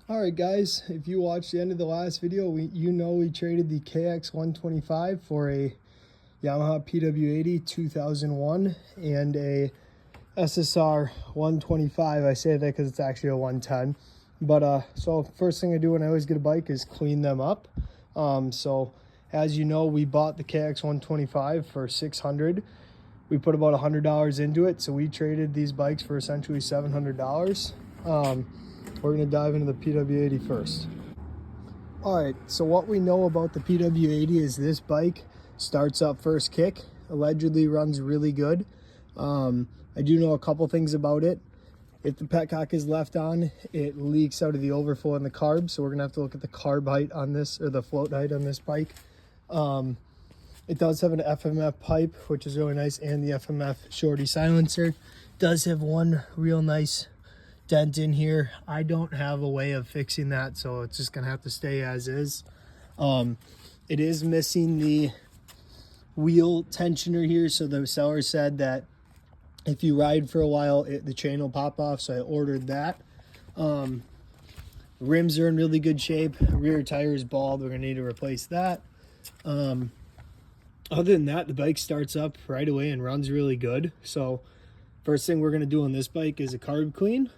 Alright guys, if you watched the end of the last video, we traded the KX125 for a Yamaha PW80 2001 and a SSR 125. I say that because it's actually a 110. But so first thing I do when I always get a bike is clean them up. So as you know, we bought the KX125 for $600. We put about $100 into it, so we traded these bikes for essentially $700. We're going to dive into the PW80 first. Alright, so what we know about the PW80 is this bike starts up first kick, allegedly runs really good. I do know a couple things about it. If the petcock is left on, it leaks out of the overflow in the carb, so we're going to have to look at the carb height on this, or the float height on this bike. It does have an FMF pipe, which is really nice, and the FMF shorty silencer. It does have one real nice dent in here. I don't have a way of fixing that, so it's just gonna have to stay as is. It is missing the wheel tensioner here, so the seller said that if you ride for a while the chain will pop off, so I ordered that. Rims are in really good shape. Rear tire is bald, we're gonna need to replace that. Other than that, the bike starts up right away and runs really good. So first thing we're gonna do on this bike is a carb clean.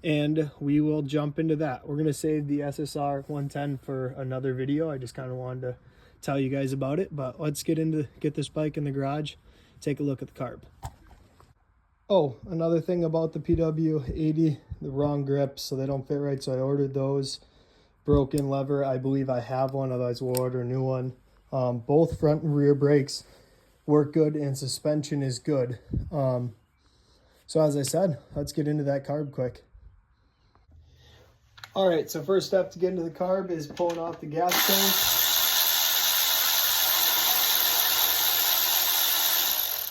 And we will jump into that. We're going to save the SSR 110 for another video. I just kind of wanted to tell you guys about it, but let's get this bike in the garage, take a look at the carb. Oh, another thing about the PW80, the wrong grips, so they don't fit right, so I ordered those. Broken lever, I believe I have one, otherwise we'll order a new one. Both front and rear brakes work good and suspension is good. So as I said, let's get into that carb quick. All right, so first step to get into the carb is pulling off the gas tank.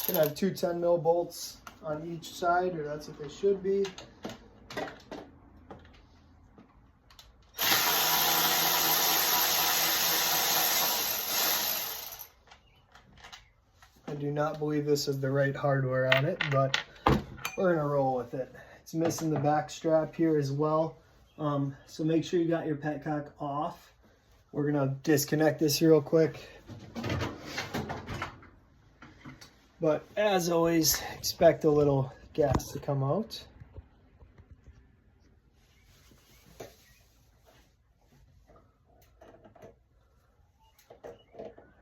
Gonna have two 10 mil bolts on each side, or that's what they should be. I do not believe this is the right hardware on it, but we're gonna roll with it. It's missing the back strap here as well. So make sure you got your petcock off. We're gonna disconnect this real quick. But as always, expect a little gas to come out.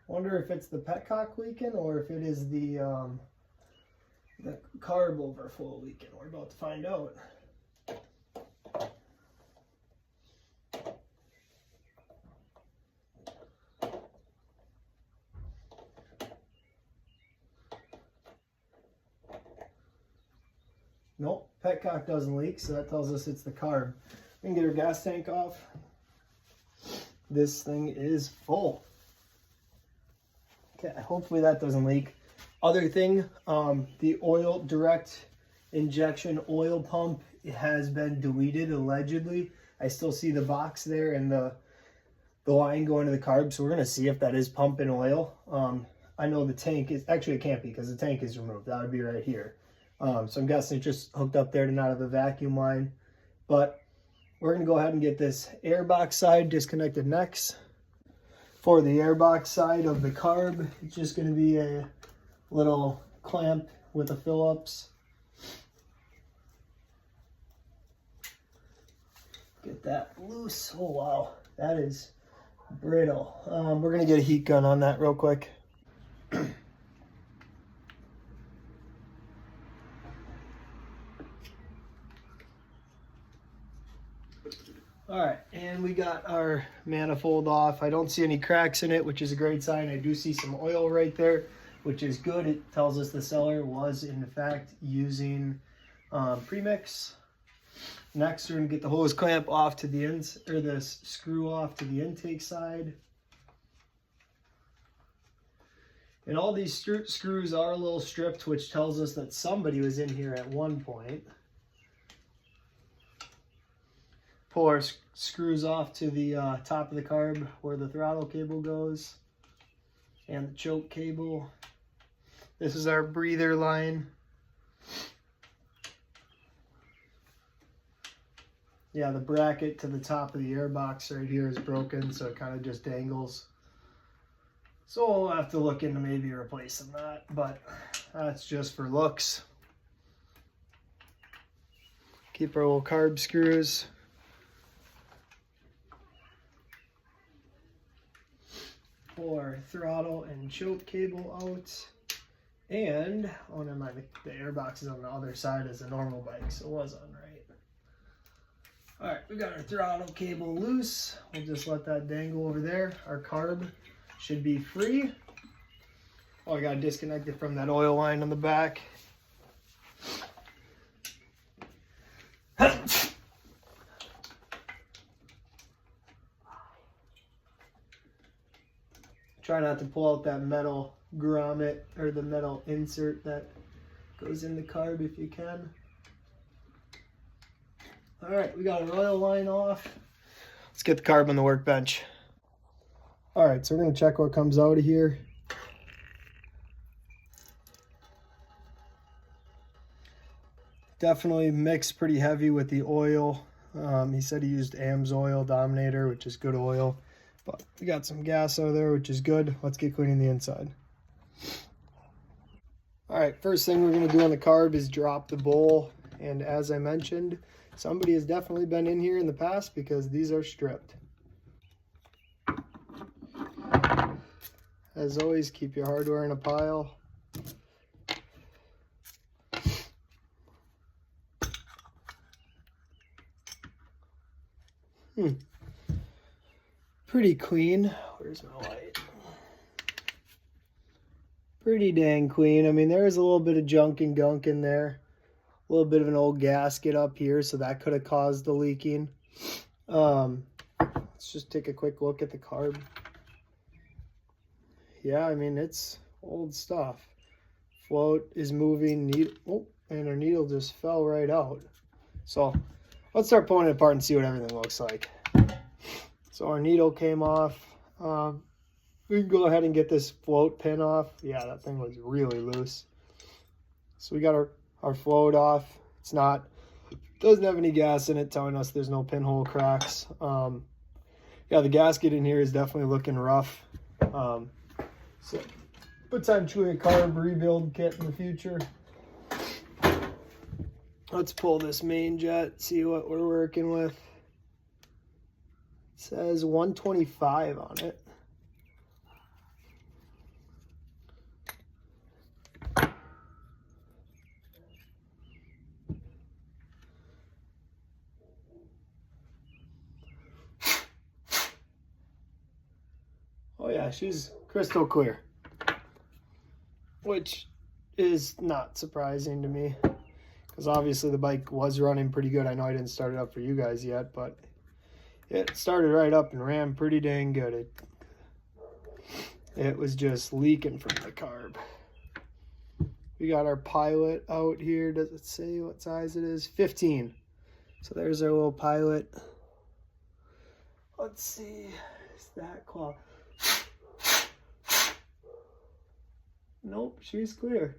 Wonder if it's the petcock leaking or if it is the carb overflow leaking. We're about to find out. Nope, petcock doesn't leak, so that tells us it's the carb. We can get our gas tank off. This thing is full. Okay, hopefully that doesn't leak. Other thing, the oil direct injection oil pump has been deleted allegedly. I still see the box there and the line going to the carb, so we're gonna see if that is pumping oil. I know the tank is, actually it can't be because the tank is removed. That would be right here. So I'm guessing it's just hooked up there to not have a vacuum line. But we're gonna go ahead and get this airbox side disconnected next. For the airbox side of the carb, it's just gonna be a little clamp with a Phillips. Get that loose. Oh wow, that is brittle. We're gonna get a heat gun on that real quick. All right, and we got our manifold off. I don't see any cracks in it, which is a great sign. I do see some oil right there, which is good. It tells us the seller was in fact using premix. Next, we're gonna get the hose clamp off to the ends, or the screw off to the intake side. And all these screws are a little stripped, which tells us that somebody was in here at one point. Pull our screws off to the top of the carb where the throttle cable goes and the choke cable. This is our breather line. yeah, the bracket to the top of the airbox right here is broken, so it kind of just dangles. So we'll have to look into maybe replacing that, but that's just for looks. Keep our little carb screws. Pull our throttle and choke cable out. And, oh never mind, the airbox is on the other side as a normal bike, so it was on right. Alright, we got our throttle cable loose. We'll just let that dangle over there. Our carb should be free. Oh, I got to disconnect it from that oil line on the back. Try not to pull out that metal grommet or the metal insert that goes in the carb if you can. Alright, we got our oil line off. Let's get the carb on the workbench. Alright, so we're going to check what comes out of here. Definitely mixed pretty heavy with the oil. He said he used AMSOIL Dominator, which is good oil. But we got some gas out of there, which is good. Let's get cleaning the inside. Alright, first thing we're going to do on the carb is drop the bowl. And as I mentioned, somebody has definitely been in here in the past because these are stripped. As always, keep your hardware in a pile. Pretty clean. Where's my light? Pretty dang clean. I mean, there is a little bit of junk and gunk in there. A little bit of an old gasket up here, so that could have caused the leaking. Let's just take a quick look at the carb. Yeah, I mean, it's old stuff. Float is moving. Oh, and our needle just fell right out. So let's start pulling it apart and see what everything looks like. So our needle came off. We can go ahead and get this float pin off. Yeah, that thing was really loose. So we got our float off. Doesn't have any gas in it, telling us there's no pinhole cracks. Yeah, the gasket in here is definitely looking rough. So potentially a carb rebuild kit in the future. Let's pull this main jet, see what we're working with. It says 125 on it. Oh yeah, she's crystal clear, which is not surprising to me because obviously the bike was running pretty good. I know I didn't start it up for you guys yet, but it started right up and ran pretty dang good. It was just leaking from the carb. We got our pilot out here. Does it say what size it is? 15. So there's our little pilot. Let's see. Is that claw? Nope, she's clear.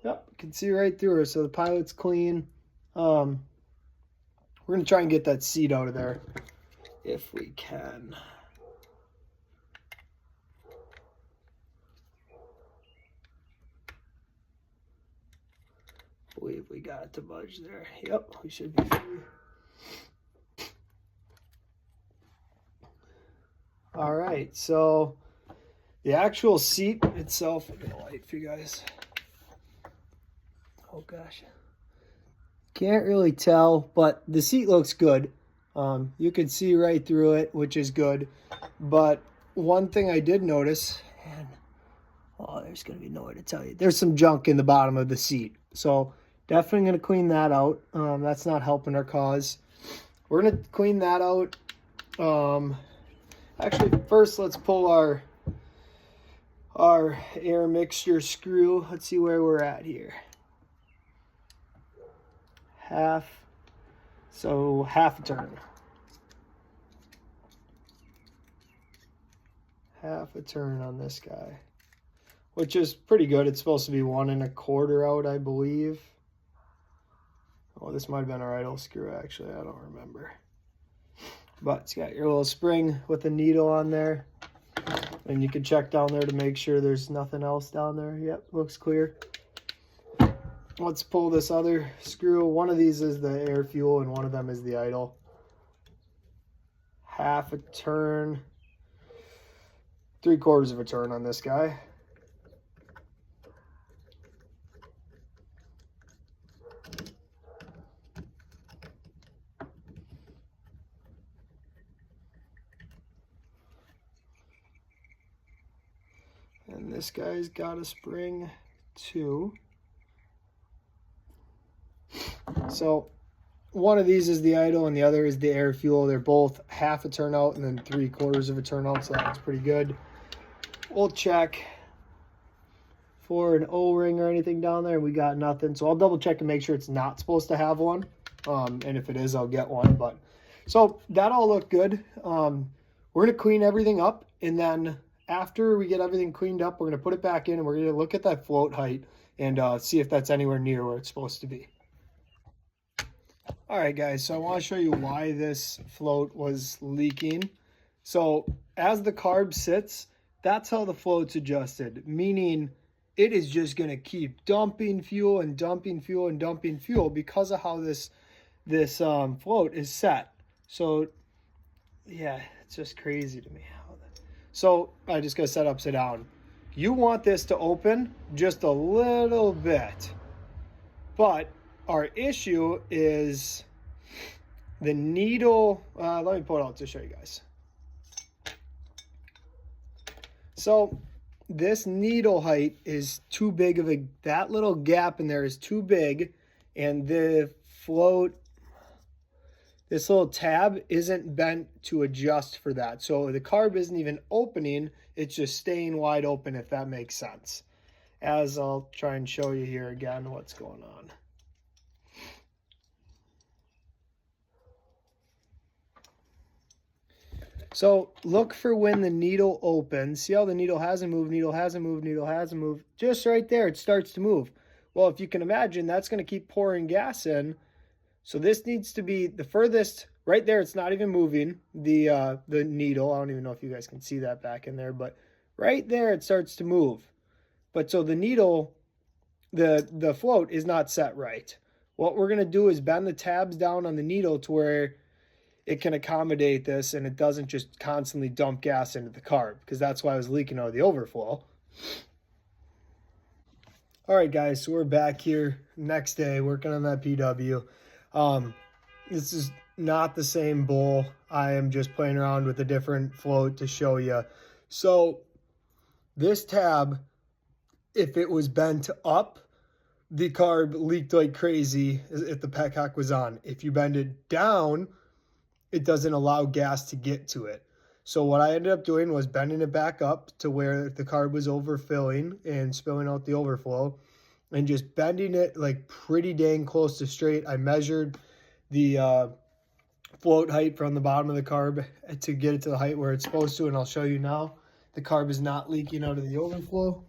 Yep, you can see right through her. So the pilot's clean. We're gonna try and get that seat out of there if we can. I believe we got it to budge there. Yep, we should be free. All right, so the actual seat itself, I'm gonna light for you guys. Oh gosh, can't really tell, but the seat looks good. You can see right through it, which is good. But one thing I did notice, and oh, there's gonna be nowhere to tell you. There's some junk in the bottom of the seat, so definitely gonna clean that out. That's not helping our cause. We're gonna clean that out. Actually, first let's pull our air mixture screw. Let's see where we're at here. So half a turn. Half a turn on this guy, which is pretty good. It's supposed to be 1 1/4 out, I believe. Oh, this might have been our idle screw, actually. I don't remember. But it's got your little spring with a needle on there. And you can check down there to make sure there's nothing else down there. Yep, looks clear. Let's pull this other screw. One of these is the air fuel and one of them is the idle. Half a turn, 3/4 of a turn on this guy. And this guy's got a spring too. So one of these is the idle and the other is the air fuel. They're both half a turnout and then 3/4 of a turnout, so that's pretty good. We'll check for an O-ring or anything down there. We got nothing, so I'll double check and make sure it's not supposed to have one. And if it is, I'll get one. But so that all looked good. We're gonna clean everything up, and then after we get everything cleaned up, we're gonna put it back in and we're gonna look at that float height and see if that's anywhere near where it's supposed to be. All right, guys, so I want to show you why this float was leaking. So as the carb sits, that's how the float's adjusted, meaning it is just going to keep dumping fuel and dumping fuel and dumping fuel because of how this float is set. So yeah, it's just crazy to me. So I just got to set upside down. You want this to open just a little bit, but our issue is the needle. Let me pull it out to show you guys. So this needle height is too big of a, that little gap in there is too big, and the float, this little tab isn't bent to adjust for that. So the carb isn't even opening, it's just staying wide open, if that makes sense. As I'll try and show you here again what's going on. So look for when the needle opens. See how the needle hasn't moved, needle hasn't moved, needle hasn't moved. Just right there, it starts to move. Well, if you can imagine, that's going to keep pouring gas in. So this needs to be the furthest, right there, it's not even moving, the needle. I don't even know if you guys can see that back in there, but right there it starts to move. But so the needle, the float is not set right. What we're going to do is bend the tabs down on the needle to where it can accommodate this and it doesn't just constantly dump gas into the carb, because that's why I was leaking out of the overflow. All right, guys, so we're back here next day working on that PW. This is not the same bowl. I am just playing around with a different float to show you. So this tab, if it was bent up, the carb leaked like crazy if the petcock was on. If you bend it down, it doesn't allow gas to get to it. So what I ended up doing was bending it back up to where the carb was overfilling and spilling out the overflow, and just bending it like pretty dang close to straight. I measured the float height from the bottom of the carb to get it to the height where it's supposed to, and I'll show you now. The carb is not leaking out of the overflow.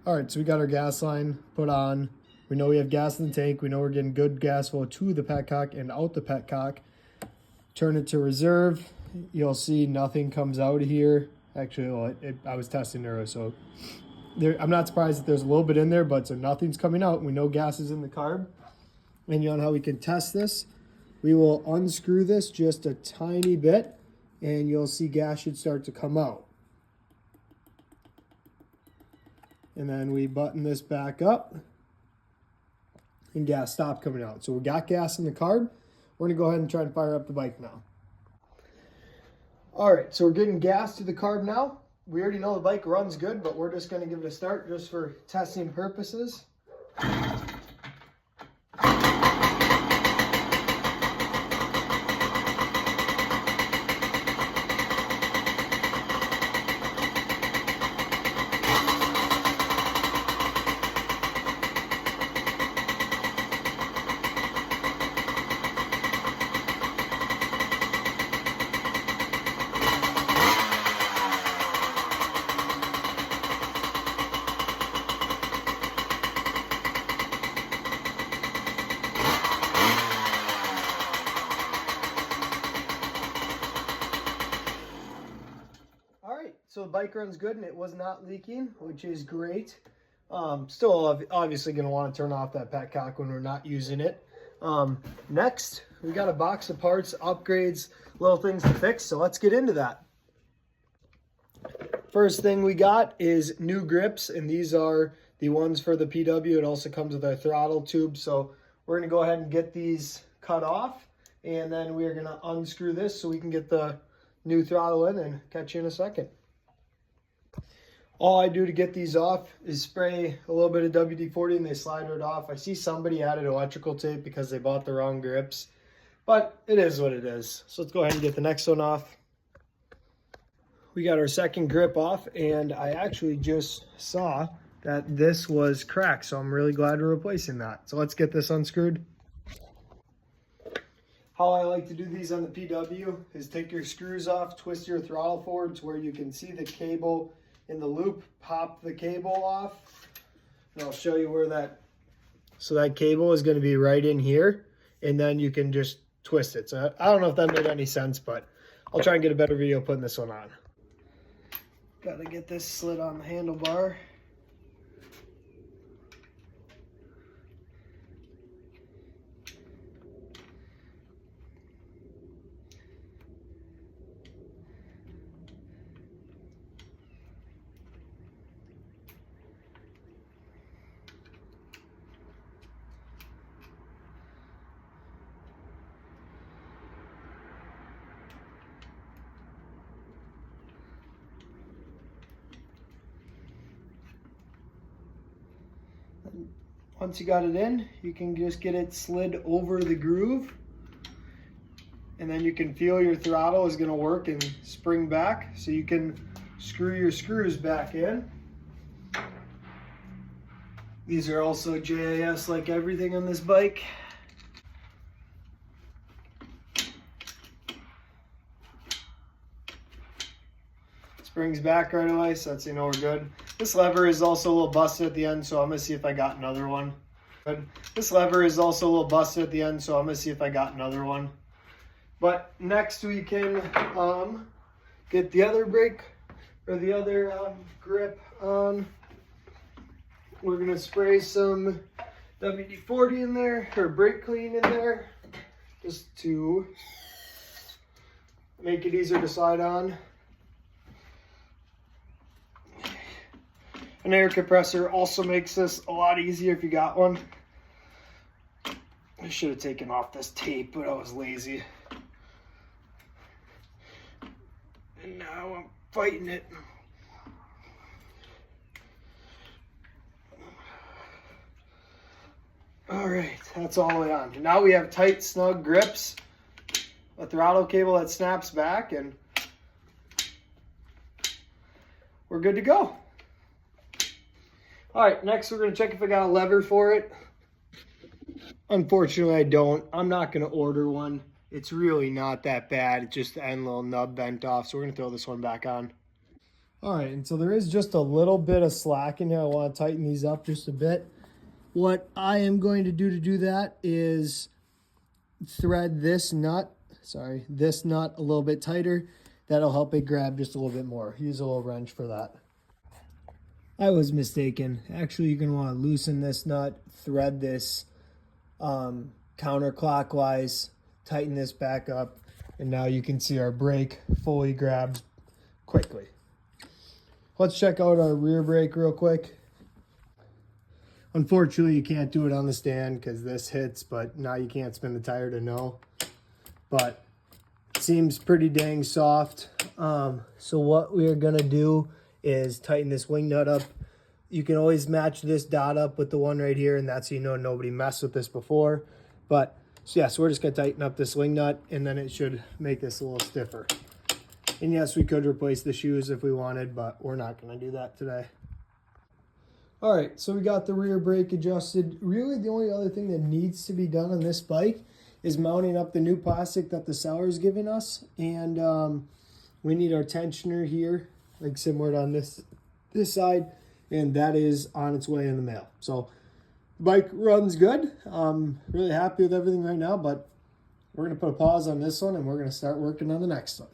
All right, so we got our gas line put on. We know we have gas in the tank. We know we're getting good gas flow to the petcock and out the petcock. Turn it to reserve. You'll see nothing comes out of here. Actually, well, I was testing there, so I'm not surprised that there's a little bit in there, but so nothing's coming out. We know gas is in the carb. And you know how we can test this? We will unscrew this just a tiny bit, and you'll see gas should start to come out. And then we button this back up, and gas stopped coming out. So we got gas in the carb. We're going to go ahead and try and fire up the bike now. All right, so we're getting gas to the carb now. We already know the bike runs good, but we're just going to give it a start just for testing purposes. so the bike runs good and it was not leaking, which is great. Still obviously going to want to turn off that petcock when we're not using it. Next, we got a box of parts, upgrades, little things to fix, so let's get into that. First thing we got is new grips, and these are the ones for the PW. It also comes with our throttle tube, so we're going to go ahead and get these cut off, and then we're going to unscrew this so we can get the new throttle in and catch you in a second. All I do to get these off is spray a little bit of WD-40 and they slide right off. I see somebody added electrical tape because they bought the wrong grips, but it is what it is. So let's go ahead and get the next one off. We got our second grip off, and I actually just saw that this was cracked, so I'm really glad we're replacing that. So let's get this unscrewed. How I like to do these on the PW is take your screws off, twist your throttle forward to where you can see the cable in the loop, pop the cable off, and I'll show you where that cable is going to be right in here, and then you can just twist it. So I don't know if that made any sense, but I'll try and get a better video putting this one on. Got to get this slid on the handlebar. Once you got it in, you can just get it slid over the groove, and then you can feel your throttle is going to work and spring back, so you can screw your screws back in. These are also JIS like everything on this bike. Springs back right away, so that's, you know, we're good. This lever is also a little busted at the end, so I'm gonna see if I got another one. Good. This lever is also a little busted at the end, so I'm gonna see if I got another one. But next we can get the other brake or the other grip on. We're gonna spray some WD-40 in there, or brake clean in there, just to make it easier to slide on. An air compressor also makes this a lot easier if you got one. I should have taken off this tape, but I was lazy. And now I'm fighting it. All right, that's all the way on. Now we have tight, snug grips, a throttle cable that snaps back, and we're good to go. All right, next we're going to check if I got a lever for it. Unfortunately, I don't. I'm not going to order one. It's really not that bad. It's just the end little nub bent off, so we're going to throw this one back on. All right, and so there is just a little bit of slack in here. I want to tighten these up just a bit. What I am going to do that is thread this nut a little bit tighter. That'll help it grab just a little bit more. Use a little wrench for that. I was mistaken. Actually, you're going to want to loosen this nut, thread this counterclockwise, tighten this back up, and now you can see our brake fully grabs quickly. Let's check out our rear brake real quick. Unfortunately, you can't do it on the stand because this hits, but now you can't spin the tire to know. But it seems pretty dang soft. So what we're going to do is tighten this wing nut up. You can always match this dot up with the one right here, and that's so you know nobody messed with this before. But so yeah, so we're just gonna tighten up this wing nut, and then it should make this a little stiffer. And yes, we could replace the shoes if we wanted, but we're not gonna do that today. All right, so we got the rear brake adjusted. Really, the only other thing that needs to be done on this bike is mounting up the new plastic that the seller is giving us, and we need our tensioner here, like similar to on this side, and that is on its way in the mail. So bike runs good. I'm really happy with everything right now, but we're going to put a pause on this one and we're going to start working on the next one.